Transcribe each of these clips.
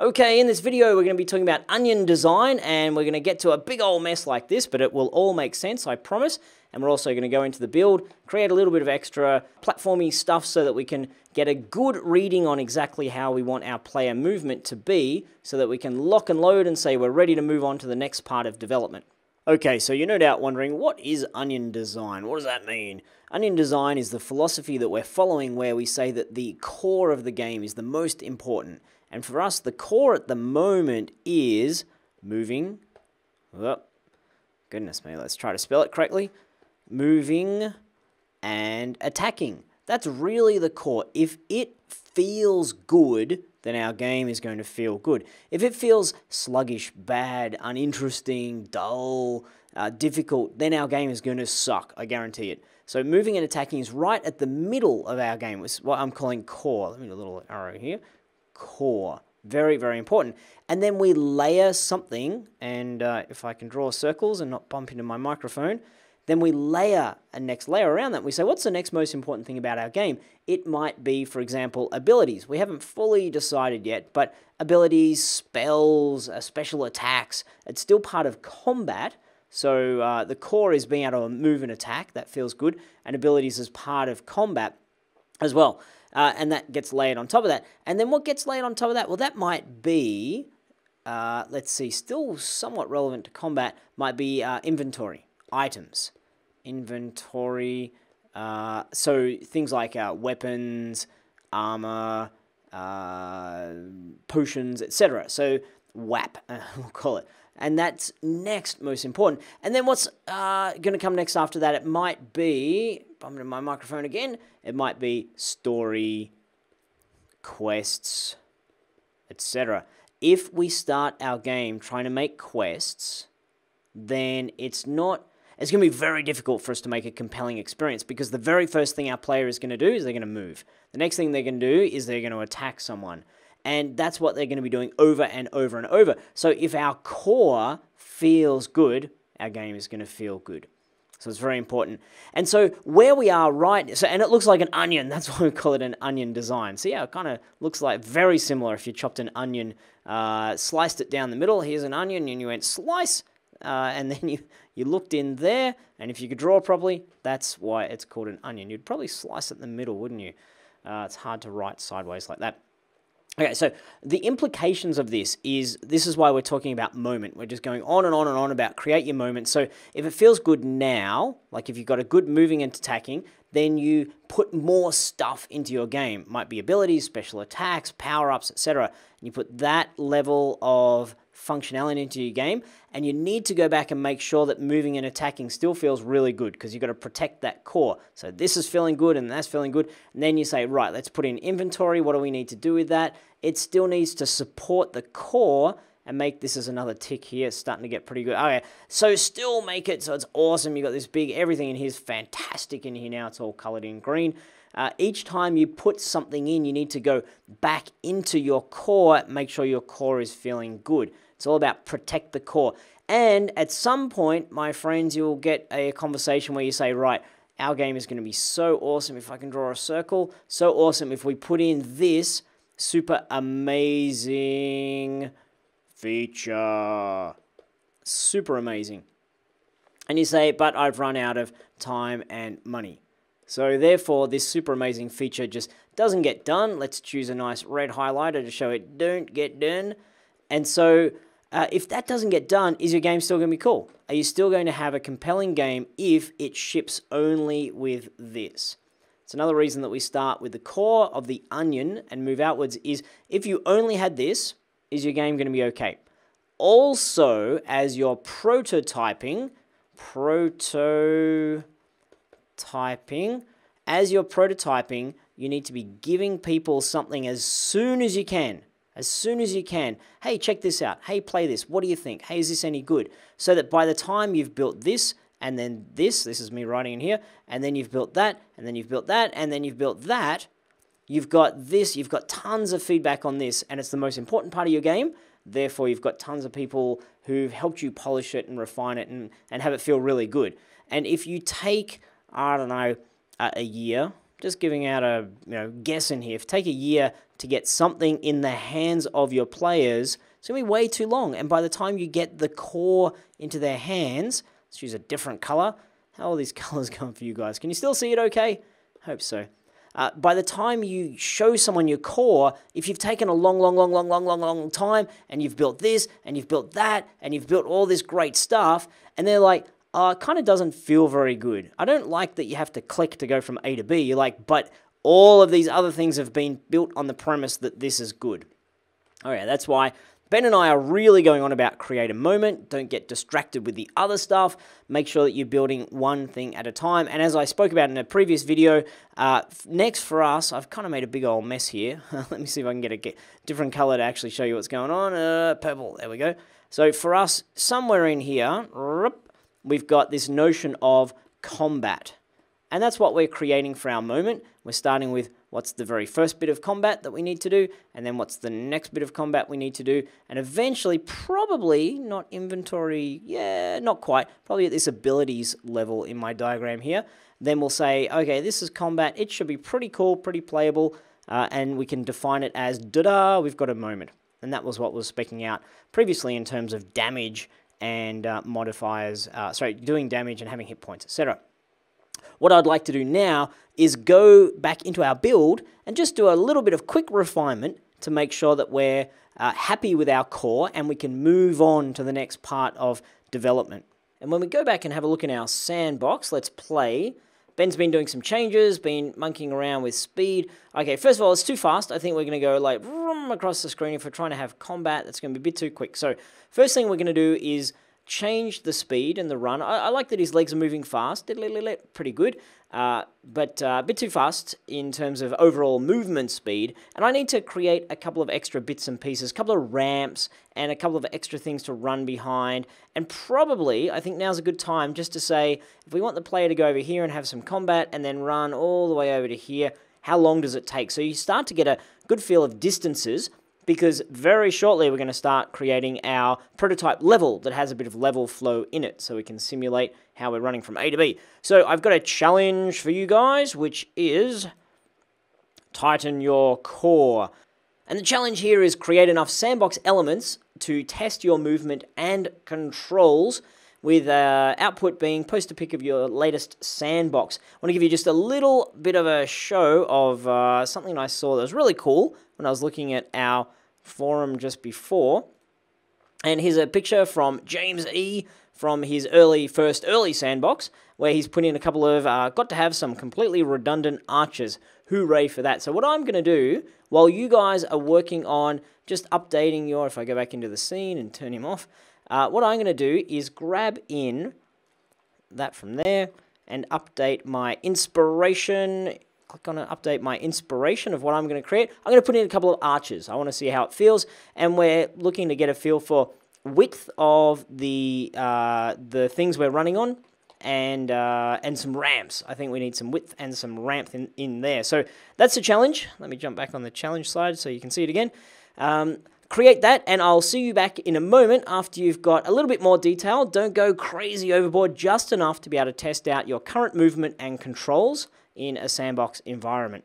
Okay, in this video we're going to be talking about onion design, and we're going to get to a big old mess like this, but it will all make sense, I promise. And we're also going to go into the build, create a little bit of extra platformy stuff so that we can get a good reading on exactly how we want our player movement to be, so that we can lock and load and say we're ready to move on to the next part of development. Okay, so you're no doubt wondering, what is onion design? What does that mean? Onion design is the philosophy that we're following where we say that the core of the game is the most important. And for us, the core at the moment is moving. Oh, goodness me, let's try to spell it correctly. Moving and attacking. That's really the core. If it feels good, then our game is going to feel good. If it feels sluggish, bad, uninteresting, dull, difficult, then our game is going to suck, I guarantee it. So moving and attacking is right at the middle of our game. It's what I'm calling core. Let me do a little arrow here. Core. Very, very important. And then we layer something, and if I can draw circles and not bump into my microphone, then we layer a next layer around that. We say, what's the next most important thing about our game? It might be, for example, abilities. We haven't fully decided yet, but abilities, spells, special attacks, it's still part of combat. So the core is being able to move and attack. That feels good. And abilities is part of combat as well. And that gets layered on top of that. And then what gets layered on top of that? Well, that might be, let's see, still somewhat relevant to combat, might be inventory, items. Inventory, so things like weapons, armor, potions, etc. So WAP, we'll call it. And that's next most important. And then what's going to come next after that? It might be, bump into my microphone again, it might be story, quests, etc. If we start our game trying to make quests, then it's going to be very difficult for us to make a compelling experience, because the very first thing our player is going to do is they're going to move. The next thing they're going to do is they're going to attack someone. And that's what they're going to be doing over and over and over. So if our core feels good, our game is going to feel good. So it's very important. And so where we are and it looks like an onion. That's why we call it an onion design. So yeah, it kind of looks like very similar if you chopped an onion, sliced it down the middle. Here's an onion, and you went slice, and then you looked in there, and if you could draw properly, that's why it's called an onion. You'd probably slice it in the middle, wouldn't you? It's hard to write sideways like that. Okay, so the implications of this is why we're talking about moment. We're just going on and on and on about create your moment. So if it feels good now, like if you've got a good moving and attacking, then you put more stuff into your game. Might be abilities, special attacks, power-ups, etc. And you put that level of functionality into your game, and you need to go back and make sure that moving and attacking still feels really good, because you've got to protect that core. So this is feeling good and that's feeling good, and then you say, right, let's put in inventory. What do we need to do with that? It still needs to support the core and make this as another tick here. It's starting to get pretty good. Okay, so still make it so it's awesome. You've got this big, everything in here is fantastic in here now. It's all colored in green. Each time you put something in, you need to go back into your core, make sure your core is feeling good. It's all about protect the core. And at some point, my friends, you'll get a conversation where you say, right, our game is going to be so awesome if I can draw a circle, so awesome if we put in this super amazing feature. Super amazing. And you say, but I've run out of time and money. So therefore, this super amazing feature just doesn't get done. Let's choose a nice red highlighter to show it don't get done. And so if that doesn't get done, is your game still going to be cool? Are you still going to have a compelling game if it ships only with this? It's another reason that we start with the core of the onion and move outwards is if you only had this, is your game going to be okay? Also, as you're prototyping, you need to be giving people something as soon as you can. As soon as you can. Hey, check this out. Hey, play this. What do you think? Hey, is this any good? So that by the time you've built this, and then this is me writing in here, and then you've built that, and then you've built that, and then you've built that, you've got this, you've got tons of feedback on this, and it's the most important part of your game. Therefore, you've got tons of people who've helped you polish it and refine it and have it feel really good. And if you take, I don't know, a year just giving out a guess in here. If you take a year to get something in the hands of your players, it's going to be way too long. And by the time you get the core into their hands, let's use a different color. How are these colors going for you guys? Can you still see it okay? Hope so. By the time you show someone your core, if you've taken a long time and you've built this and you've built that and you've built all this great stuff and they're like, it kind of doesn't feel very good. I don't like that you have to click to go from A to B. You're like, but all of these other things have been built on the premise that this is good. Oh yeah, that's why Ben and I are really going on about create a moment. Don't get distracted with the other stuff. Make sure that you're building one thing at a time. And as I spoke about in a previous video, next for us, I've kind of made a big old mess here. Let me see if I can get a different color to actually show you what's going on. Purple, there we go. So for us, somewhere in here, we've got this notion of combat. And that's what we're creating for our moment. We're starting with what's the very first bit of combat that we need to do, and then what's the next bit of combat we need to do, and eventually, probably, not inventory, yeah, not quite, probably at this abilities level in my diagram here. Then we'll say, okay, this is combat, it should be pretty cool, pretty playable, and we can define it as, da-da, we've got a moment. And that was what was speccing out previously in terms of damage and modifiers, doing damage and having hit points, etc. What I'd like to do now is go back into our build and just do a little bit of quick refinement to make sure that we're happy with our core and we can move on to the next part of development. And when we go back and have a look in our sandbox, let's play. Ben's been doing some changes, been monkeying around with speed. Okay, first of all, it's too fast. I think we're going to go like across the screen. If we're trying to have combat, that's going to be a bit too quick. So first thing we're going to do is change the speed and the run. I like that his legs are moving fast. Pretty good. But a bit too fast in terms of overall movement speed. And I need to create a couple of extra bits and pieces, a couple of ramps, and a couple of extra things to run behind. And probably, I think now's a good time just to say, if we want the player to go over here and have some combat and then run all the way over to here, how long does it take? So you start to get a good feel of distances, because very shortly we're going to start creating our prototype level that has a bit of level flow in it, so we can simulate how we're running from A to B. So I've got a challenge for you guys, which is tighten your core. And the challenge here is create enough sandbox elements to test your movement and controls, with output being post a pic of your latest sandbox. I want to give you just a little bit of a show of something I saw that was really cool when I was looking at our forum just before. And here's a picture from James E. from his early sandbox, where he's put in a couple of, got to have some completely redundant archers. Hooray for that. So what I'm going to do, while you guys are working on just updating your, if I go back into the scene and turn him off, what I'm going to do is grab in that from there and update my inspiration. Click on it, update my inspiration of what I'm going to create. I'm going to put in a couple of arches. I want to see how it feels, and we're looking to get a feel for width of the things we're running on, and some ramps. I think we need some width and some ramp in there. So that's the challenge. Let me jump back on the challenge slide so you can see it again. Create that, and I'll see you back in a moment after you've got a little bit more detail. Don't go crazy overboard, just enough to be able to test out your current movement and controls in a sandbox environment.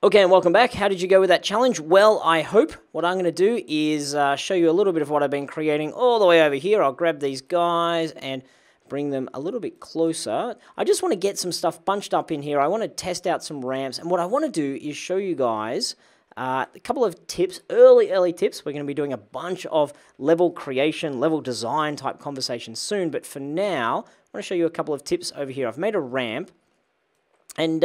Okay, and welcome back. How did you go with that challenge? Well, I hope what I'm going to do is show you a little bit of what I've been creating all the way over here. I'll grab these guys and bring them a little bit closer. I just want to get some stuff bunched up in here. I want to test out some ramps, and what I want to do is show you guys a couple of tips, early tips. We're going to be doing a bunch of level creation, level design type conversations soon, but for now, I want to show you a couple of tips over here. I've made a ramp, and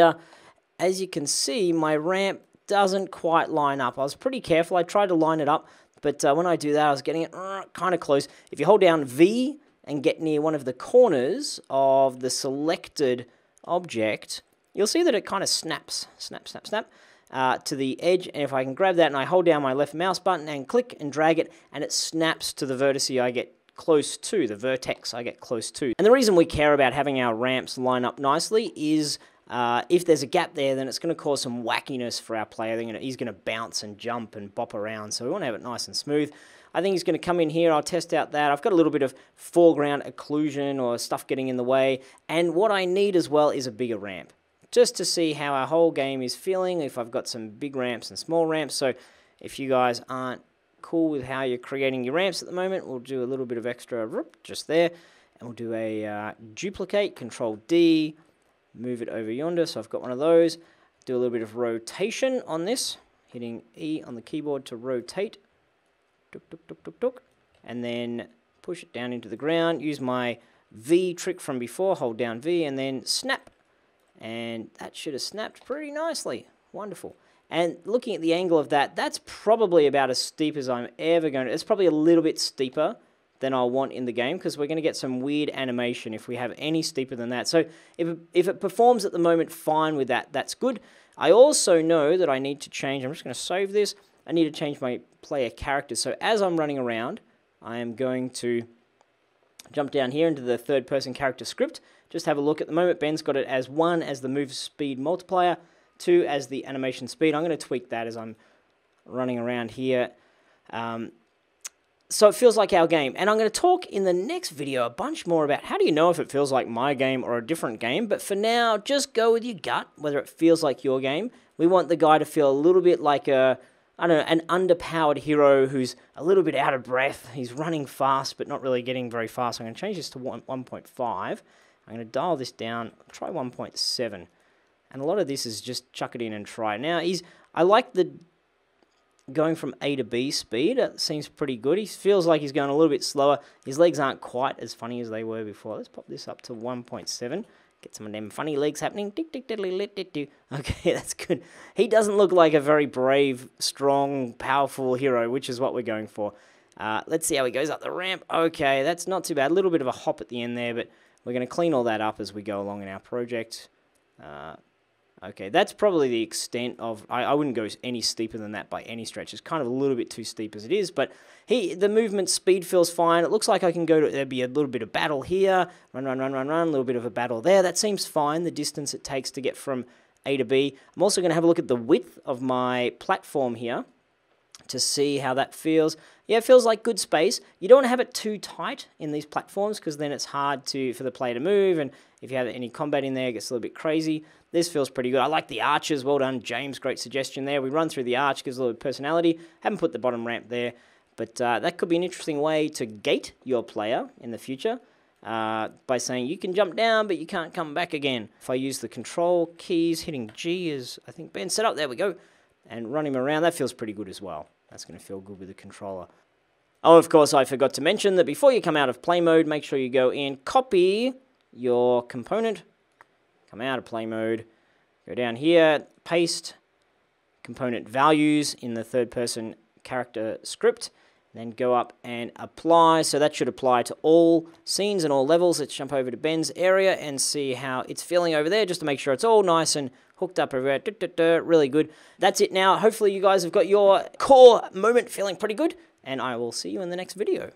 as you can see, my ramp doesn't quite line up. I was pretty careful. I tried to line it up, but when I do that, I was getting it kind of close. If you hold down V and get near one of the corners of the selected object, you'll see that it kind of snaps, snap, to the edge. And if I can grab that and I hold down my left mouse button and click and drag it, and it snaps to the vertice I get close to, the vertex I get close to. And the reason we care about having our ramps line up nicely is if there's a gap there, then it's going to cause some wackiness for our player. He's going to bounce and jump and bop around, so we want to have it nice and smooth. I think he's going to come in here. I'll test out that. I've got a little bit of foreground occlusion or stuff getting in the way. And what I need as well is a bigger ramp, just to see how our whole game is feeling, if I've got some big ramps and small ramps. So if you guys aren't cool with how you're creating your ramps at the moment, we'll do a little bit of extra just there. And we'll do a duplicate, Control D, move it over yonder. So I've got one of those. Do a little bit of rotation on this, hitting E on the keyboard to rotate. Tuk, tuk, tuk, tuk, tuk. And then push it down into the ground. Use my V trick from before, hold down V, and then snap. And that should have snapped pretty nicely. Wonderful. And looking at the angle of that, that's probably about as steep as I'm ever going to. It's probably a little bit steeper than I'll want in the game, because we're going to get some weird animation if we have any steeper than that. So if it performs at the moment fine with that, that's good. I also know that I need to change, I'm just going to save this, I need to change my player character. So as I'm running around, I am going to jump down here into the third person character script. Just have a look. At the moment, Ben's got it as 1 as the move speed multiplier, 2 as the animation speed. I'm going to tweak that as I'm running around here. So it feels like our game. And I'm going to talk in the next video a bunch more about how do you know if it feels like my game or a different game. But for now, just go with your gut, whether it feels like your game. We want the guy to feel a little bit like a, I don't know, an underpowered hero who's a little bit out of breath. He's running fast, but not really getting very fast. I'm going to change this to 1.5. I'm going to dial this down, try 1.7. And a lot of this is just chuck it in and try. Now, I like the going from A to B speed. It seems pretty good. He feels like he's going a little bit slower. His legs aren't quite as funny as they were before. Let's pop this up to 1.7. Get some of them funny legs happening. Tick, tick, tiddly, lit, lit, do. Okay, that's good. He doesn't look like a very brave, strong, powerful hero, which is what we're going for. Let's see how he goes up the ramp. Okay, that's not too bad. A little bit of a hop at the end there, but we're going to clean all that up as we go along in our project. Okay, that's probably the extent of... I wouldn't go any steeper than that by any stretch. It's kind of a little bit too steep as it is, but the movement speed feels fine. It looks like I can go to... There'd be a little bit of battle here. Run, run, run, run, run. A little bit of a battle there. That seems fine, the distance it takes to get from A to B. I'm also going to have a look at the width of my platform here to see how that feels. Yeah, it feels like good space. You don't want to have it too tight in these platforms, because then it's hard for the player to move, and if you have any combat in there, it gets a little bit crazy. This feels pretty good. I like the arches. Well done, James. Great suggestion there. We run through the arch, gives a little personality. Haven't put the bottom ramp there, but that could be an interesting way to gate your player in the future by saying you can jump down, but you can't come back again. If I use the control keys, hitting G as I think Ben set up, there we go, and run him around, that feels pretty good as well. That's going to feel good with the controller. Oh, of course, I forgot to mention that before you come out of play mode, make sure you go in, copy your component, come out of play mode, go down here, paste component values in the third person character script, then go up and apply. So that should apply to all scenes and all levels. Let's jump over to Ben's area and see how it's feeling over there, just to make sure it's all nice and hooked up everywhere. Really good. That's it now. Hopefully you guys have got your core moment feeling pretty good, and I will see you in the next video.